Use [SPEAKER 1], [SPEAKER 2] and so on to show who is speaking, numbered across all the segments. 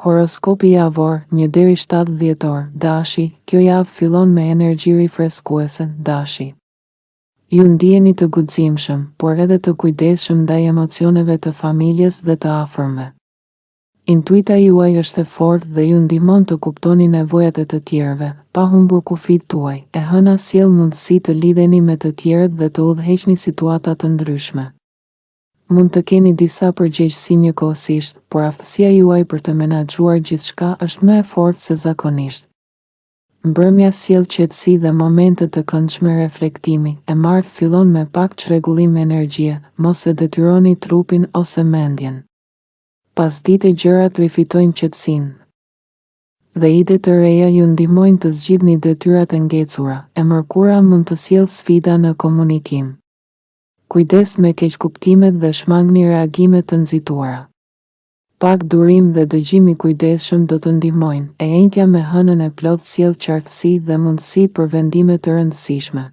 [SPEAKER 1] Horoskopi javor, 1-7 dhjetor, dashi, kjo javë fillon me energji rifreskuese, dashi. Ju ndjeni të guximshëm, por edhe të kujdesshëm ndaj emocioneve të familjes dhe të afërmve. Intuita juaj është e fortë dhe ju ndihmon të kuptoni nevojat e të tjerëve, pa humbur kufijtë tuaj. E hëna sjell mundësi të lidheni me të tjerët dhe të udhëheqni situata të ndryshme. Mund të keni disa përgjegjësi njëkohësisht, por aftësia juaj për të menaxhuar gjithçka është më e fortë se zakonisht. Mbrëmja sjell qetësi dhe momente të këndshme reflektimi. E martë fillon me pak çrregullim energjie, mos e detyroni trupin ose mendjen. Pasdite gjërat rifitojnë qetësinë. Dhe ide të reja ju ndihmojnë të zgjidhni detyrat e ngecura. E mërkura mund të sjellë sfida në komunikim. Kujdes me keqkuptimet dhe shmangni reagime të nxituara. Pak durim dhe dëgjim i kujdesshëm do të ndihmojnë. E njëjtja me hënën e plotë sjell qartësi dhe mundësi për vendime të rëndësishme.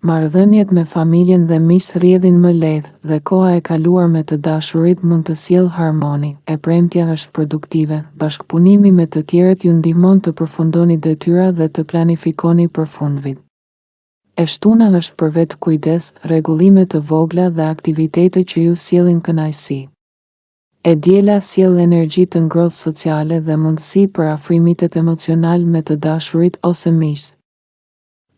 [SPEAKER 1] Marrëdhëniet me familjen dhe miqt rrjedhin më lehtë dhe koha e kaluar me të dashurit mund të sjellë harmoni. E premtja është produktive. Bashkëpunimi me të tjerët ju ndihmon të përfundoni detyra dhe të planifikoni përfundimit. E shtuna është për vetë kujdes, rregullime të vogla dhe aktivitete që ju sjellin kënaqësi. E diela sjell energji të ngrohtë sociale dhe mundësi për afrimitet emocional me të dashurit ose miqt.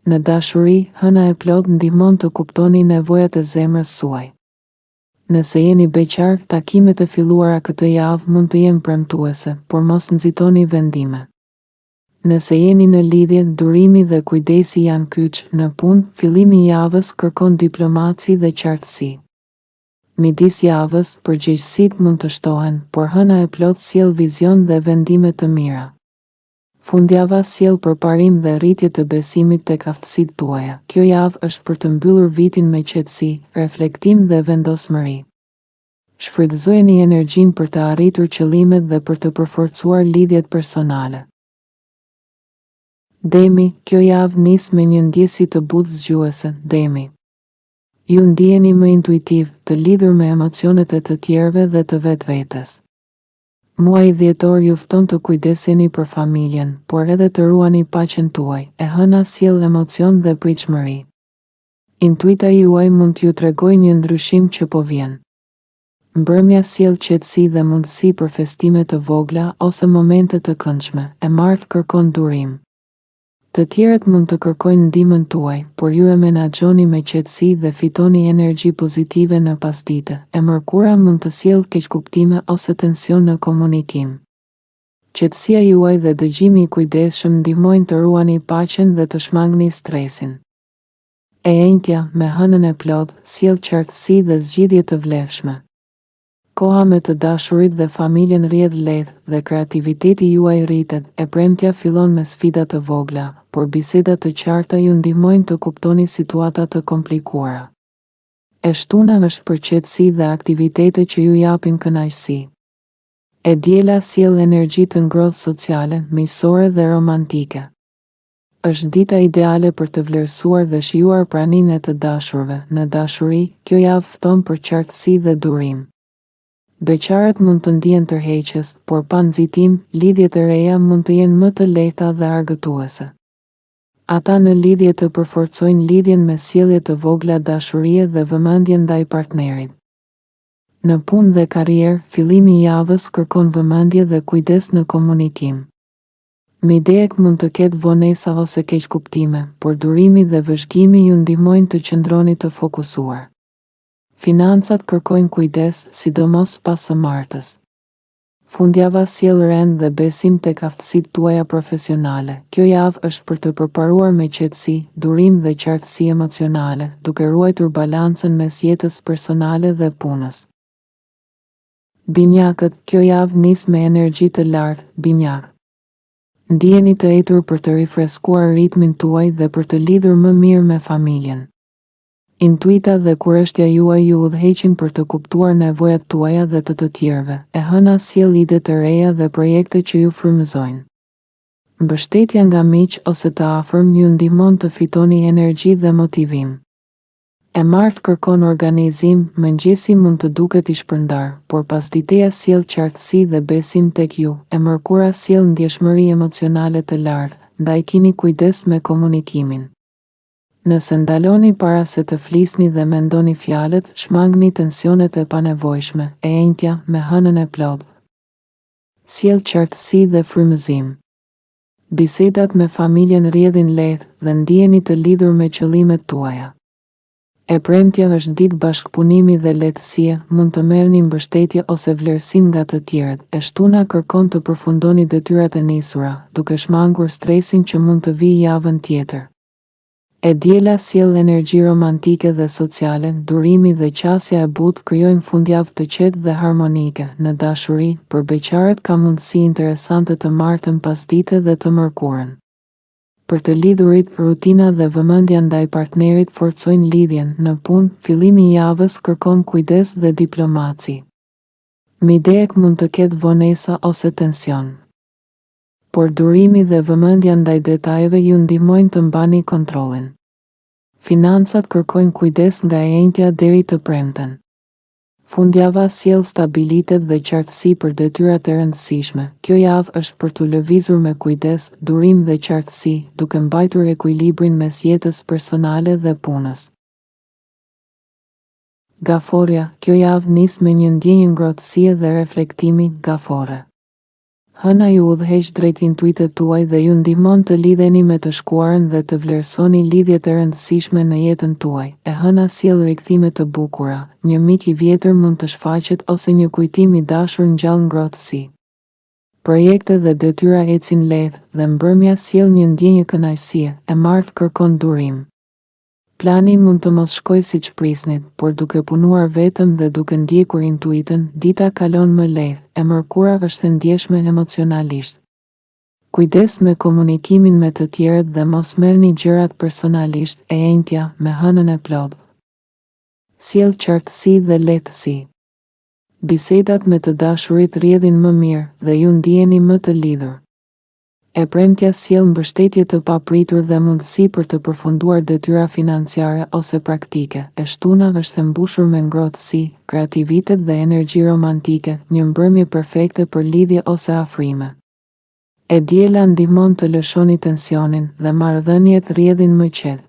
[SPEAKER 1] Në dashuri, hëna e plotë ndihmon të kuptoni nevojat e zemrës suaj. Nëse jeni beqar, takimet e filluara këtë javë mund të jenë premtuese, por mos nxitoni vendime. Nëse jeni në lidhje, durimi dhe kujdesi janë kyç. Në punë, fillimi i javës kërkon diplomaci dhe qartësi. Midis javës, përgjegjësitë mund të shtohen, por hëna e plotë sjell vizion dhe vendime të mira. Fundjava sjell përparim dhe rritje të besimit tek aftësitë tuaja. Kjo javë është për të mbyllur vitin me qetësi, reflektim dhe vendosmëri. Shfrytëzojeni energjinë për të arritur qëllimet dhe për të përforcuar lidhjet personale. Demi, kjo javë nis me një ndjesi të butë zgjuese, Demi. Ju ndjeni më intuitiv, të lidhur me emocionet e të tjerëve dhe të vetvetes. Muaji dhjetor ju fton të kujdeseni për familjen, por edhe të ruani paqen tuaj. E hëna sjell emocion dhe pritshmëri. Intuita juaj mund t'ju tregojë një ndryshim që po vjen. Mbrëmja sjell qetësi dhe mundësi për festime të vogla ose momente të këndshme. E martë kërkon durim. Të tjerët mund të kërkojnë ndihmën tuaj, por ju e menaxhoni me qetësi dhe fitoni energji pozitive në pasdite. E mërkura mund të sjellë keqkuptime ose tension në komunikim. Qetësia juaj dhe dëgjimi i kujdesshëm ndihmojnë të ruani paqen dhe të shmangni stresin. E njëjtja, me hënën e plotë, sjell qartësi dhe zgjidhje të vlefshme. Koha me të dashurit dhe familjen rrjedh lehtë dhe kreativiteti juaj rritet. E premtja fillon me sfida të vogla, por bisedat të qarta ju ndihmojnë të kuptoni situata të komplikuara. E shtuna është për qetësi dhe aktivitete që ju japin kënaqësi. E diela sjell energji të ngrohtë sociale, miqësore dhe romantike. Është dita ideale për të vlerësuar dhe shijuar praninë e të dashurve. Në dashuri, kjo javë fton për qartësi dhe durim. Beqarët mund të ndihen tërheqës, por pa nxitim, lidhjet e reja mund të jenë më të lehta dhe argëtuese. Ata në lidhje të përforcojnë lidhjen me sjellje të vogla dashurie dhe vëmendje ndaj partnerit. Në punë dhe karrierë, fillimi i javës kërkon vëmendje dhe kujdes në komunikim. Midek mund të ketë vonesa ose keqkuptime, por durimi dhe vëzhgimi ju ndihmojnë të qëndroni të fokusuar. Financat kërkojnë kujdes, sidomos pas së martës. Fundjava sjell rend dhe besim tek aftësitë tuaja profesionale. Kjo javë është për të përparuar me qetësi, durim dhe qartësi emocionale, duke ruajtur balancën mes jetës personale dhe punës. Binjakët, kjo javë nis me energji të lartë, binjak. Ndjeni të etur për të rifreskuar ritmin tuaj dhe për të lidhur më mirë me familjen. Intuita dhe kurështja juaj ju udhëheqin për të kuptuar nevojat tuaja dhe të tjerëve. E hëna sjell ide të reja dhe projekte që ju frymëzojnë. Mbështetja nga miq ose të afërm ju ndihmon të fitoni energji dhe motivim. E martë kërkon organizim, mëngjesi mund të duket i shpërndar, por pasditeja sjell qartësi dhe besim tek ju, e mërkura sjell ndjeshmëri emocionale të lartë, ndaj keni kujdes me komunikimin. Nëse ndaloni para se të flisni dhe mendoni fjalët, shmangni tensionet e panevojshme, e enjtja me hënën e plotë. Sjell qartësi dhe frymëzim. Bisedat me familjen rrjedhin lehtë dhe ndiheni të lidhur me qëllimet tuaja. E premtja është ditë bashkëpunimi dhe lehtësie, mund të merrni mbështetje ose vlerësim nga të tjerët. E shtuna kërkon të përfundoni detyrat e nisura, duke shmangur stresin që mund të vijë javën tjetër. E diela sjell energji romantike dhe sociale, durimi dhe qasja e butë krijojnë fundjavë të qetë dhe harmonike. Në dashuri, për beqarët ka mundësi interesante të martën pasdite dhe të mërkurën. Për të lidhurit, rutina dhe vëmendja ndaj partnerit forcojnë lidhjen. Në punë, fillimi i javës kërkon kujdes dhe diplomaci. Midek mund të ketë vonesa ose tension. Por durimi dhe vëmendja ndaj detajeve ju ndihmojnë të mbani kontrollin. Financat kërkojnë kujdes nga e enjtja deri të premten. Fundjava sjell stabilitet dhe qartësi për detyrat e rëndësishme. Kjo javë është për të lëvizur me kujdes, durim dhe qartësi, duke mbajtur ekuilibrin mes jetës personale dhe punës. Gaforja, kjo javë nis me një ndjenjë ngrohtësie dhe reflektimi. Gafore. Hëna ju udhëheq drejt intuitet tuaj dhe ju ndihmon të lidheni me të shkuarën dhe të vlerësoni lidhjet e rëndësishme në jetën tuaj. E hëna sjell rikthime të bukura, një mik i vjetër mund të shfaqet ose një kujtim i dashur ngjall ngrohtësi. Projekte dhe detyra ecin lehtë dhe mbrëmja sjell një ndjenjë kënaqësie. E martë kërkon durim. Plani mund të mos shkojë siç prisnit, por duke punuar vetëm dhe duke ndjekur intuitën, dita kalon më lehtë. E mërkura është ndjeshme emocionalisht. Kujdes me komunikimin me të tjerët dhe mos merrni gjërat personalisht. E enjtja me hënën e plotë. Sjell qartësi dhe lehtësi. Bisedat me të dashurit rrjedhin më mirë dhe ju ndiheni më të lidhur. E premtja sjell mbështetje të papritur dhe mundësi për të përfunduar detyra financiare ose praktike. E shtuna është mbushur me ngrohtësi, kreativitet dhe energji romantike, një mbrëmje perfekte për lidhje ose afrime. E diela ndihmon të lëshoni tensionin dhe marrëdhëniet rrjedhin më qetë.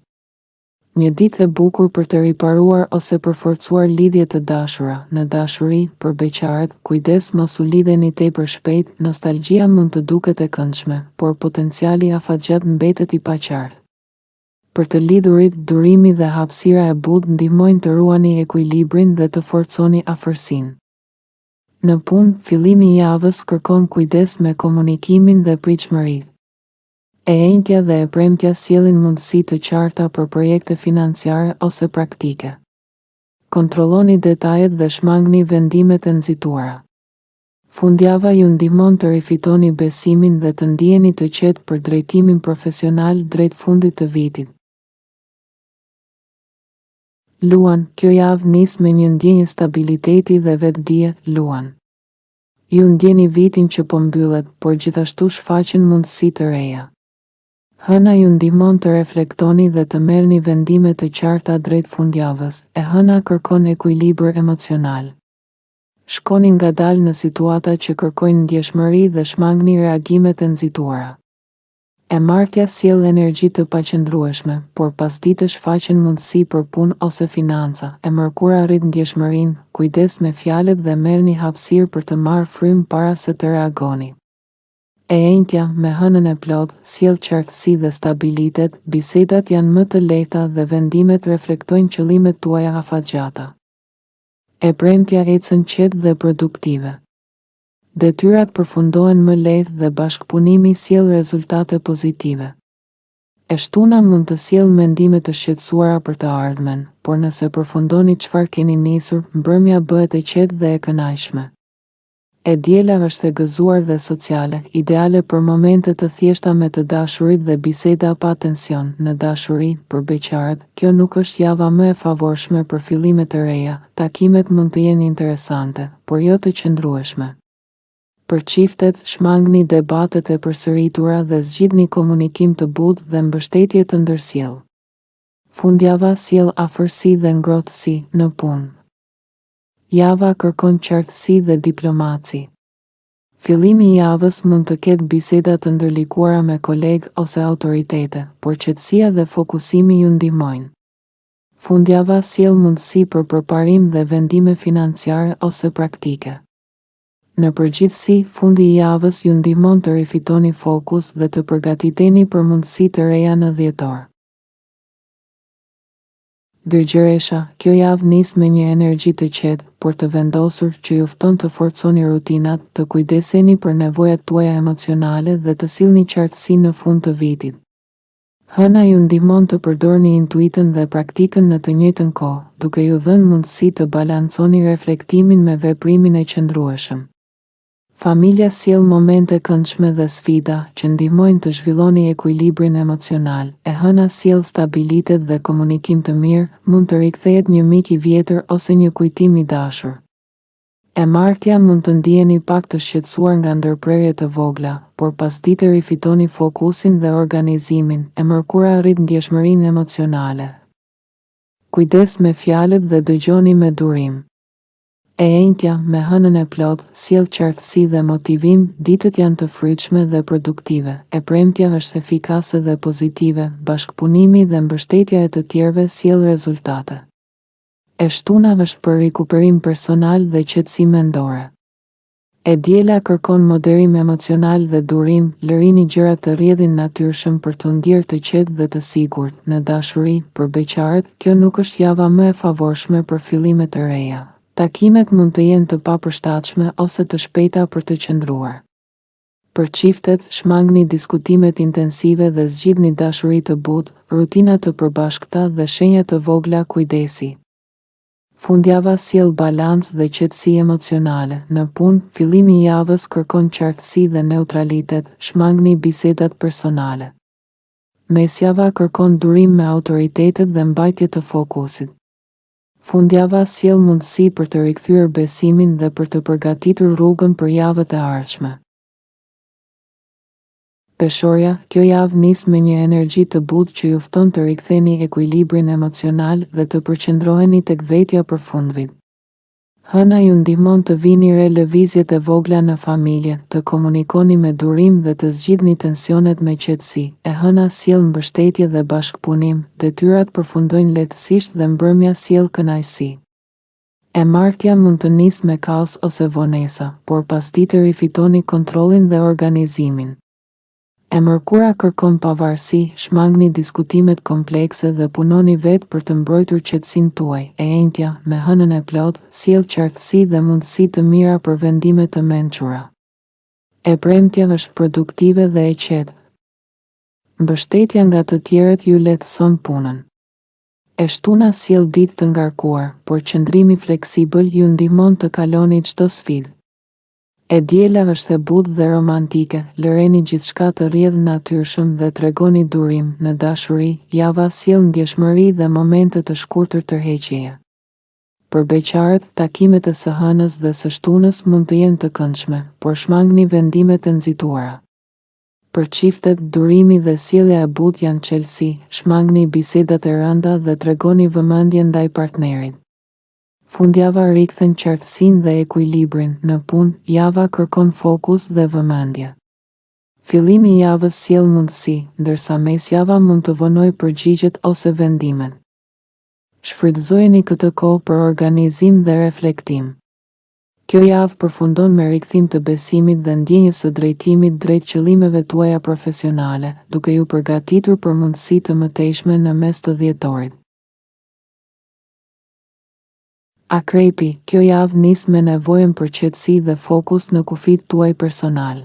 [SPEAKER 1] Një ditë e bukur për të riparuar ose përforcuar lidhje të dashura. Në dashuri, për beqarët, kujdes mos u lidheni tepër shpejt. Nostalgjia mund të duket e këndshme, por potenciali afatgjat mbetet i paqartë. Për të lidhurit, durimi dhe hapësira e butë ndihmojnë të ruani ekuilibrin dhe të forconi afërsinë. Në punë, fillimi i javës kërkon kujdes me komunikimin dhe pritshmërinë. E enjtja dhe e premtja sjellin mundësi të qarta për projekte financiare ose praktike. Kontrolloni detajet dhe shmangni vendimet e nxituara. Fundjava ju ndihmon të rifitoni besimin dhe të ndiheni të qetë për drejtimin profesional drejt fundit të vitit. Luan, kjo javë nis me një ndjenjë stabiliteti dhe vetdije. Luan. Ju ndjeni vitin që po mbyllet, por gjithashtu shfaqen mundësi të reja. Hëna ju ndihmon të reflektoni dhe të merrni vendime të qarta drejt fundjavës. E hëna kërkon ekuilibër emocional. Shkoni ngadalë në situata që kërkojnë ndjeshmëri dhe shmangni reagimet e nxituara. E martja sjell energji të paqëndrueshme, por pasdite shfaqen mundësi për punë ose financa. E mërkura rrit ndjeshmërinë, kujdes me fjalët dhe merrni hapësirë për të marrë frymë para se të reagoni. E enjtja, me hënën e plotë, sjell qartësi dhe stabilitet. Bisedat janë më të lehta dhe vendimet reflektojnë qëllimet tuaja afatgjata. E premtja ecën qetë dhe produktive. Detyrat përfundohen më lehtë dhe bashkëpunimi sjell rezultate pozitive. E shtuna mund të sjell mendime të shqetësuara për të ardhmen, por nëse përfundoni çfarë keni nisur, mbrëmja bëhet e qetë dhe e kënaqshme. E diela është e gëzuar dhe sociale, ideale për momente të thjeshta me të dashurit dhe biseda pa tension. Në dashuri, për beqarët, kjo nuk është java më e favorshme për fillime të reja. Takimet mund të jenë interesante, por jo të qëndrueshme. Për çiftet, shmangni debatet e përsëritura dhe zgjidhni komunikim të butë dhe mbështetje të ndërsjellë. Fundjava sjell afërsi dhe ngrohtësi në punë. Java kërkon qartësi dhe diplomaci. Fillimi i javës mund të ketë biseda të ndërlikuara me kolegë ose autoritete, por qetësia dhe fokusimi ju ndihmojnë. Fundjava sjell mundësi për përparim dhe vendime financiare ose praktike. Në përgjithësi, fundi i javës ju ndihmon të rifitoni fokus dhe të përgatiteni për mundësi të reja në dhjetor. Virgjëresha, kjo javë nis me një energji të qetë, por të vendosur që ju fton të forconi rutinat, të kujdeseni për nevojat tuaja emocionale dhe të sillni qartësi në fund të vitit. Hëna ju ndihmon të përdorni intuitën dhe praktikën në të njëjtën kohë, duke ju dhënë mundësi të balanconi reflektimin me veprimin e qëndrueshëm. Familja sjell momente këndshme dhe sfida që ndihmojnë të zhvilloni ekuilibrin emocional. E hëna sjell stabilitet dhe komunikim të mirë, mund të rikthehet një mik i vjetër ose një kujtim i dashur. E martja mund të ndiheni pak të shqetësuar nga ndërprerje të vogla, por pasdite rifitoni fokusin dhe organizimin. E mërkura rrit ndjeshmërinë emocionale. Kujdes me fjalët dhe dëgjoni me durim. E enjtja, me hënën e plotë, sjell qartësi dhe motivim, ditët janë të frytshme dhe produktive. E premtja është efikase dhe pozitive, bashkëpunimi dhe mbështetja e të tjerëve sjell rezultate. E shtuna është për rikuperim personal dhe qetësi mendore. E diela kërkon moderim emocional dhe durim, lërini gjërat të rrjedhin natyrshëm për të ndjerë të qetë dhe të sigurt. Në dashuri, për beqarët, kjo nuk është java më e favorshme për fillime të reja. Takimet mund të jenë të papërshtatshme ose të shpejta për të qëndruar. Për çiftet, shmangni diskutimet intensive dhe zgjidhni dashuri të butë, rutina të përbashkëta dhe shenja të vogla kujdesi. Fundjava sjell balancë dhe qetësi emocionale. Në punë, fillimi i javës kërkon qartësi dhe neutralitet, shmangni bisedat personale. Mesjava kërkon durim me autoritetet dhe mbajtje të fokusit. Fundjava sjell mundësi për të rikthyer besimin dhe për të përgatitur rrugën për javët e ardhshme. Peshorja, kjo javë nis me një energji të butë që ju fton të riktheni ekuilibrin emocional dhe të përqendroheni tek vetja për fundvit. Hëna ju ndihmon të vini re lëvizjet e vogla në familje, të komunikoni me durim dhe të zgjidhni tensionet me qetësi. E hëna sjell mbështetje dhe bashkëpunim, detyrat përfundojnë lehtësisht dhe mbrëmja sjell kënaqësi. E martja mund të nisë me kaos ose vonesa, por pasdite rifitoni kontrollin dhe organizimin. E mërkura kërkon pavarësi, shmangni diskutimet komplekse dhe punoni vetë për të mbrojtur qetësinë tuaj. E enjtja, me hënën e plotë, sjell qartësi dhe mundësi të mira për vendime të mençura. E premtja është produktive dhe e qetë. Mbështetja nga të tjerët ju lehtëson punën. E shtuna sjell ditë të ngarkuar, por qëndrimi fleksibël ju ndihmon të kaloni çdo sfidë. E diela është e butë dhe romantike, lëreni gjithçka të rrjedhë natyrshëm dhe tregoni durim. Në dashuri, java sjell ndjeshmëri dhe momente të shkurtër tërheqjeje. Për beqarët, takimet e së hënës dhe së shtunës mund të jenë të këndshme, por shmangni vendimet e nxituara. Për çiftet, durimi dhe sjellja e butë janë çelësi, shmangni bisedat e rënda dhe tregoni vëmendje ndaj partnerit. Fundjava rikthen qartësinë dhe ekuilibrin. Në punë, java kërkon fokus dhe vëmendje. Fillimi i javës sjell mundësi, ndërsa mesjava mund të vonojë përgjigjet ose vendimet. Shfrytëzojeni këtë kohë për organizim dhe reflektim. Kjo javë përfundon me rikthim të besimit dhe ndjenjës së drejtimit drejt qëllimeve tuaja profesionale, duke ju përgatitur për mundësi të mëtejshme në mes të dhjetorit. Akrepi, kjo javë nis me nevojën për qetësi dhe fokus në kufit tuaj personal.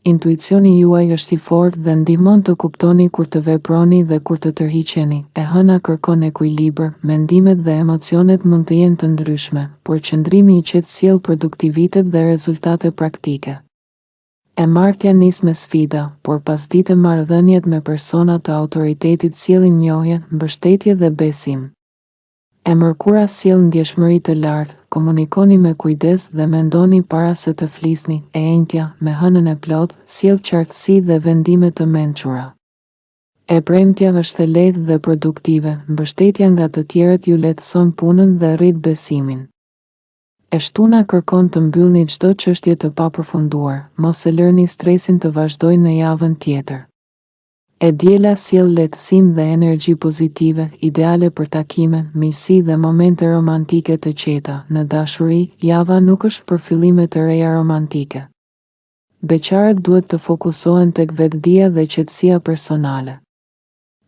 [SPEAKER 1] Intuicioni juaj është i fortë dhe ndihmon të kuptoni kur të veproni dhe kur të tërhiqeni. E hëna kërkon ekuilibër, mendimet dhe emocionet mund të jenë të ndryshme, por qëndrimi i qetë sjell produktivitet dhe rezultate praktike. E martja nis me sfida, por pasdite marrëdhëniet me persona të autoritetit sjellin njohje, mbështetje dhe besim. E mërkura sjell ndjeshmëri të lartë, komunikoni me kujdes dhe mendoni para se të flisni. E enjtja, me hënën e plotë, sjell qartësi dhe vendime të mençura. E premtja është e lehtë dhe produktive, mbështetja nga të tjerët ju lehtëson punën dhe rrit besimin. E shtuna kërkon të mbyllni çdo çështje të papërfunduar, mos e lërni stresin të vazhdojë në javën tjetër. E diela sjell lehtësim dhe energji pozitive, ideale për takime, miqësi dhe momente romantike të qeta. Në dashuri, java nuk është për fillime të reja romantike. Beqarët duhet të fokusohen tek vetdia dhe qetësia personale.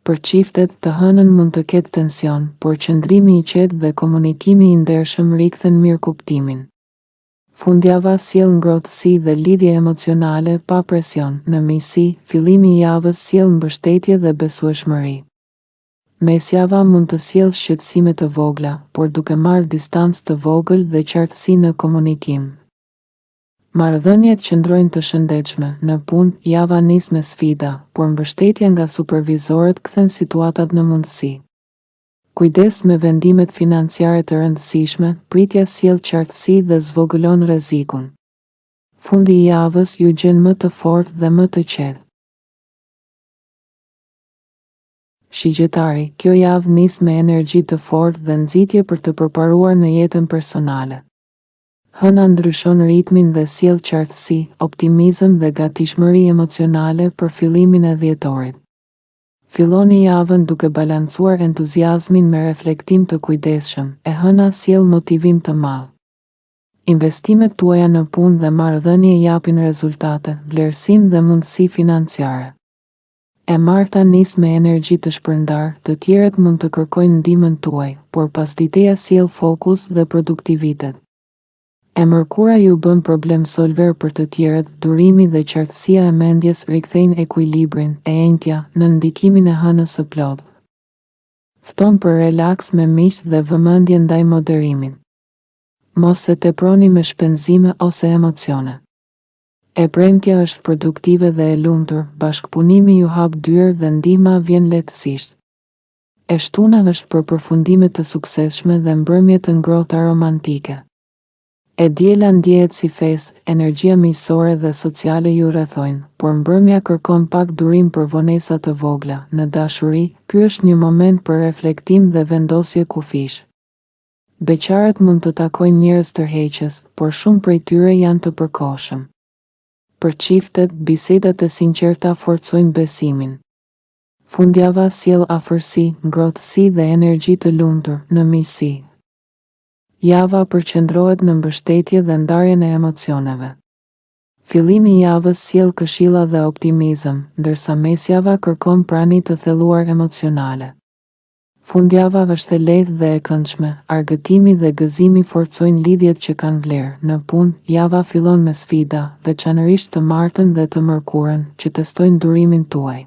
[SPEAKER 1] Për çiftet, të hënën mund të ketë tension, por qëndrimi i qetë dhe komunikimi i ndershëm rikthen mirëkuptimin. Fundjava sjell ngrohtësi dhe lidhje emocionale pa presion. Në miqësi, fillimi i javës sjell mbështetje dhe besueshmëri. Mesjava mund të sjellë shqetësime të vogla, por duke marrë distancë të vogël dhe qartësi në komunikim. Marrëdhëniet qëndrojnë të shëndetshme. Në punë, java nis me sfida, por mbështetja nga supervizorët kthen situatat në mundësi. Kujdes me vendimet financiare të rëndësishme, pritja sjell qartësi dhe zvogëlon rrezikun. Fundi i javës ju gjen më të fortë dhe më të qetë. Shigjetari, kjo javë nis me energji të fortë dhe nxitje për të përparuar në jetën personale. Hëna ndryshon ritmin dhe sjell qartësi, optimizëm dhe gatishmëri emocionale për fillimin e dhjetorit. Filloni javën duke balancuar entuziazmin me reflektim të kujdesshëm, e hëna sjell motivim të madh. Investimet tuaja në punë dhe marrëdhënie japin rezultate, vlerësim dhe mundësi financiare. E marta nis me energji të shpërndar, të tjerët mund të kërkojnë ndihmën tuaj, por pasditeja sjell fokus dhe produktivitet. E mërkura ju bën problem solver për të tjerët, durimi dhe qartësia e mendjes rikthejnë ekuilibrin, e enjtja, në ndikimin e hënës së plotë. Fton për relaks me miq dhe vëmendje ndaj moderimin. Mos e teproni me shpenzime ose emocione. E premtja është produktive dhe e lumtur, bashkëpunimi ju hap dyer dhe ndihma vjen lehtësisht. E shtuna është për përfundime të suksesshme dhe mbrëmje të ngrohta romantike. E diela ndjehet si fesë, energjia miqësore dhe sociale ju rrethojnë, por mbrëmja kërkon pak durim për vonesa të vogla. Në dashuri, ky është një moment për reflektim dhe vendosje kufish. Beqarët mund të takojnë njerëz tërheqës, por shumë prej tyre janë të përkohshëm. Për çiftet, bisedat e sinqerta forcojnë besimin. Fundjava sjell afërsi, ngrohtësi dhe energji të lumtur në miqësi. Java përqendrohet në mbështetje dhe ndarjen e emocioneve. Fillimi i javës sjell këshilla dhe optimizëm, ndërsa mesjava kërkon prani të thelluar emocionale. Fundjava është e lehtë dhe e këndshme, argëtimi dhe gëzimi forcojnë lidhjet që kanë vlerë. Në punë, java fillon me sfida, veçanërisht të martën dhe të mërkurën, që testojnë durimin tuaj.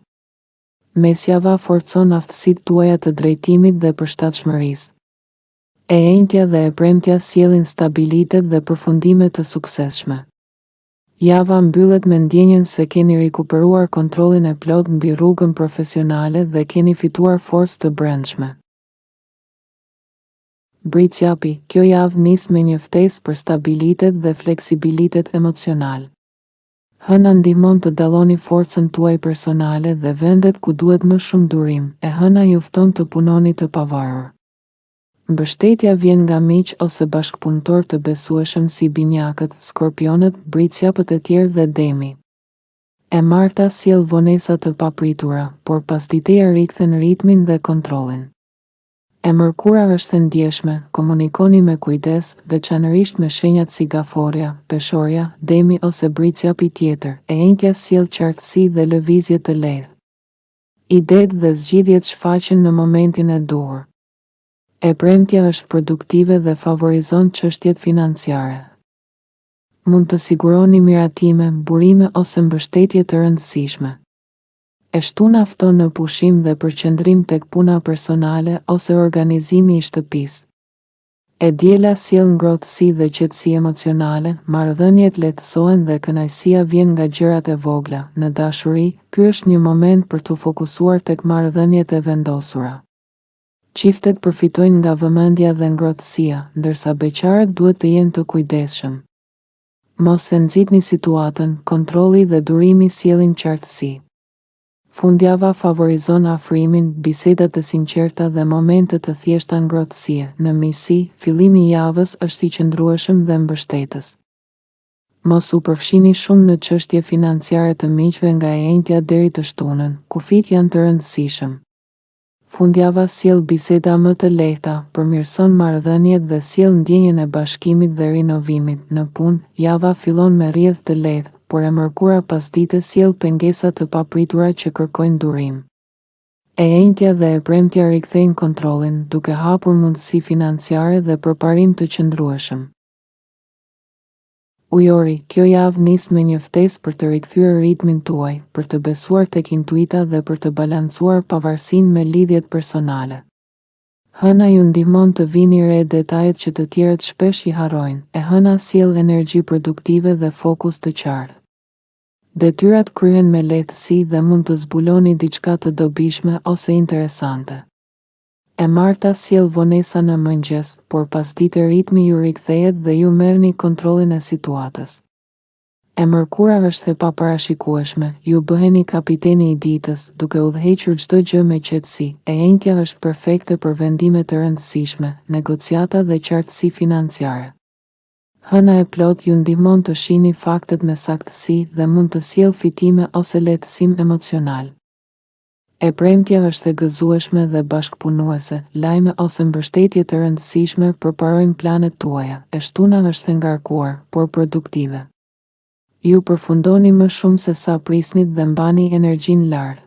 [SPEAKER 1] Mesjava forcon aftësitë tuaja të drejtimit dhe përshtatshmërisë. E enjtja dhe e premtja sjellin stabilitet dhe përfundime të suksesshme. Java mbyllet me ndjenjen se keni rikuperuar kontrollin e plot mbi rrugën profesionale dhe keni fituar forcë të brendshme. Britsjapi, kjo javë nis me një ftesë për stabilitet dhe fleksibilitet emocional. Hëna ndihmon të dalloni forcën tuaj personale dhe vendet ku duhet më shumë durim, e hëna ju fton të punoni të pavarur. Mbështetja vjen nga miq ose bashkëpunëtor të besueshëm si binjakët, skorpionët, britsjapët e tjerë dhe demi. E marta sjell vonesa të papritura, por pasditeja rikthen ritmin dhe kontrollin. E mërkura është e ndjeshme, komunikoni me kujdes, veçanërisht me shenjat si gaforja, peshorja, demi ose britsjapi tjetër. E enjtja sjell qartësi dhe lëvizje të lehtë. Idetë dhe zgjidhjet shfaqen në momentin e duhur. E premtja është produktive dhe favorizon çështjet financiare. Mund të siguroni miratime, burime ose mbështetje të rëndësishme. E shtuna fton në pushim dhe përqendrim tek puna personale ose organizimi i shtëpisë. E diela sjell ngrohtësi dhe qetësi emocionale, marrëdhëniet lehtësohen dhe kënaqësia vjen nga gjërat e vogla. Në dashuri, ky është një moment për të fokusuar tek marrëdhëniet e vendosura. Çiftet përfitojnë nga vëmendja dhe ngrohtësia, ndërsa beqarët duhet të jenë të kujdesshëm. Mos e nxitni situatën, kontrolli dhe durimi sjellin qartësi. Fundjava favorizon afrimin, bisedat të sinqerta dhe momente të thjeshta ngrohtësie. Në miqësi, fillimi i javës është i qëndrueshëm dhe mbështetës. Mos u përfshini shumë në çështje financiare të miqve nga e njëjtja deri të shtunën, kufit janë të rëndësishëm. Fundjava sjell biseda më të lehta, përmirëson marrëdhëniet dhe sjell ndjenjën e bashkimit dhe rinovimit. Në punë, java fillon me rrjedhë të lehtë, por e mërkura pasdite sjell pengesa të papritura që kërkojnë durim. E njëjtja dhe e premtja rikthejnë kontrollin, duke hapur mundësi financiare dhe përparim të qëndrueshëm. Ujori, kjo javë nis me një ftesë për të rikthyer ritmin tuaj, për të besuar tek intuita dhe për të balancuar pavarësinë me lidhjet personale. Hëna ju ndihmon të vini re detajet që të tjerët shpesh i harrojnë, e hëna sjell energji produktive dhe fokus të qartë. Detyrat kryhen me lehtësi dhe mund të zbuloni diçka të dobishme ose interesante. E marta sjell vonesa në mëngjes, por pasdite ritmi ju rikthehet dhe ju merrni kontrollin e situatës. E mërkura është e paparashikueshme, ju bëheni kapiteni i ditës, duke udhëhequr çdo gjë me qetësi. E njëjtja është perfekte për vendime të rëndësishme, negociata dhe qartësi financiare. Hëna e plot ju ndihmon të shihni faktet me saktësi dhe mund të sjell fitime ose lehtësim emocional. E premtja është e gëzueshme dhe bashkëpunuese, lajme ose mbështetje të rëndësishme përparojnë planet tuaja. E shtuna është e ngarkuar, por produktive. Ju përfundoni më shumë se sa prisnit dhe mbani energjinë lartë.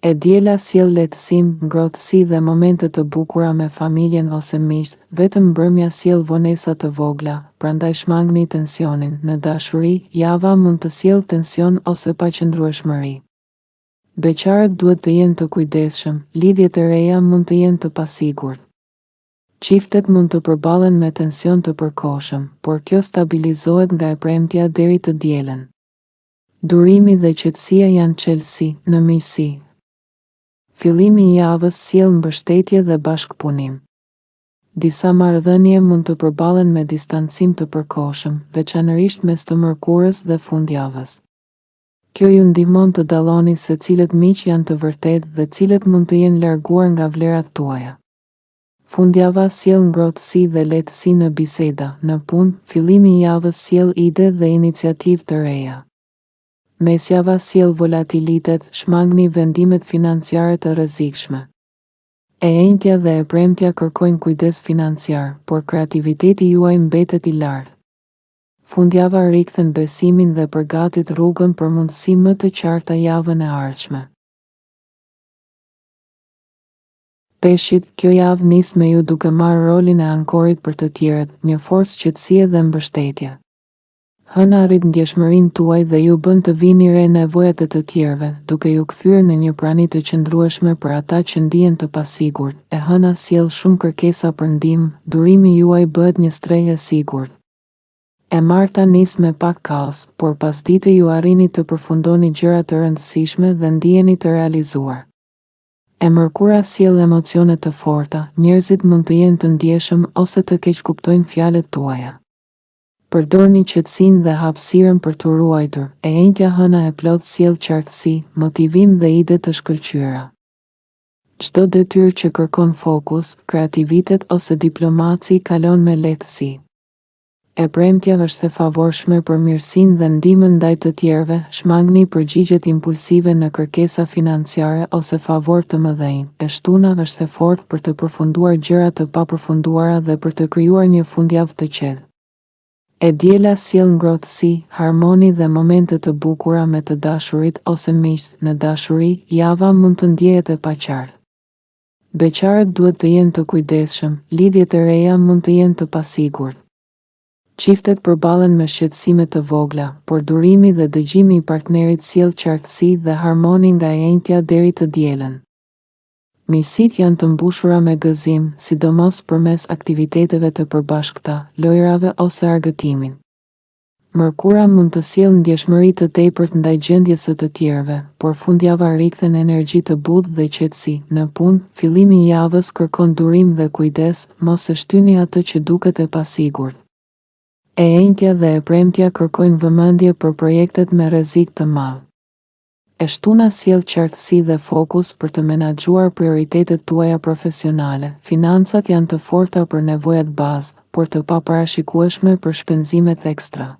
[SPEAKER 1] E diela sjell lehtësim, ngrohtësi dhe momente të bukura me familjen ose miqt, vetëm mbrëmja sjell vonesa të vogla, prandaj shmangni tensionin. Në dashuri, java mund të sjell tension ose paqëndrueshmëri. Beqarët duhet të jenë të kujdesshëm, lidhjet e reja mund të jenë të pasigurt. Çiftet mund të përballen me tension të përkohshëm, por kjo stabilizohet nga e premtja deri të dielën. Durimi dhe qetësia janë çelësi në miqësi. Fillimi i javës sjell mbështetje dhe bashkëpunim. Disa marrëdhënie mund të përballen me distancim të përkohshëm, veçanërisht mes të mërkurës dhe fundjavës. Kjo ju ndihmon të dalloni se cilët miq janë të vërtetë dhe cilët mund të jenë larguar nga vlerat tuaja. Fundjava sjell ngrohtësi dhe lehtësi në biseda. Në punë, fillimi i javës sjell ide dhe iniciativë të reja. Mesjava sjell volatilitet, shmangni vendimet financiare të rrezikshme. E njëjtja dhe e premtja kërkojnë kujdes financiar, por kreativiteti juaj mbetet i lartë. Fundjava rikthen besimin dhe përgatit rrugën për mundësi më të qarta javën e ardhshme. Peshqit, kjo javë nis me ju duke marrë rolin e ankorit për të tjerët, një forcë qetësie dhe mbështetje. Hëna rrit ndjeshmërinë tuaj dhe ju bën të vini re nevojat e të tjerëve, duke ju kthyer në një prani të qëndrueshme për ata që ndihen të pasigurt. E hëna sjell shumë kërkesa për ndihmë, durimi juaj bëhet një strehë e sigurt. E marta nis me pak kaos, por pasdite ju arrini të përfundoni gjëra të rëndësishme dhe ndiheni të realizuar. E mërkura sjell emocione të forta, njerëzit mund të jenë të ndjeshëm ose të keq kuptojnë fjalët tuaja. Përdorni qetësinë dhe hapësirën për të ruajtur. E njëjtja hëna e plot sjell qartësi, motivim dhe ide të shkëlqyera. Çdo detyrë që kërkon fokus, kreativitet ose diplomaci kalon me lehtësi. E premtja është e favorshme për mirësinë dhe ndihmën ndaj të tjerëve, shmangni përgjigjet impulsive në kërkesa financiare ose favor të mëdhenj. E shtuna është e fortë për të përfunduar gjëra të papërfunduara dhe për të krijuar një fundjavë të qetë. E diela sjell ngrohtësi, harmoni dhe momente të bukura me të dashurit ose miqt. Në dashuri, java mund të ndjehet e paqartë. Beqarët duhet të jenë të kujdesshëm, lidhjet e reja mund të jenë të pasigurt. Çiftet përballen me shqetësime të vogla, por durimi dhe dëgjimi i partnerit sjell qartësi dhe harmoni nga e njëjtja deri të dielën. Miqësitë janë të mbushura me gëzim, sidomos përmes aktiviteteve të përbashkëta, lojrave ose argëtimin. Mërkura mund të sjellë ndjeshmëri të tepërt ndaj gjendjes së të tjerëve, por fundjava rikthen energji të butë dhe qetësi. Në punë, fillimi i javës kërkon durim dhe kujdes, mos e shtyni atë që duket e pasigurt. E njëjtja dhe e premtja kërkojnë vëmendje për projektet me rrezik të madh. E shtuna sjell qartësi dhe fokus për të menaxhuar prioritetet tuaja profesionale. Financat janë të forta për nevojat bazë, por të paparashikueshme për shpenzimet ekstra.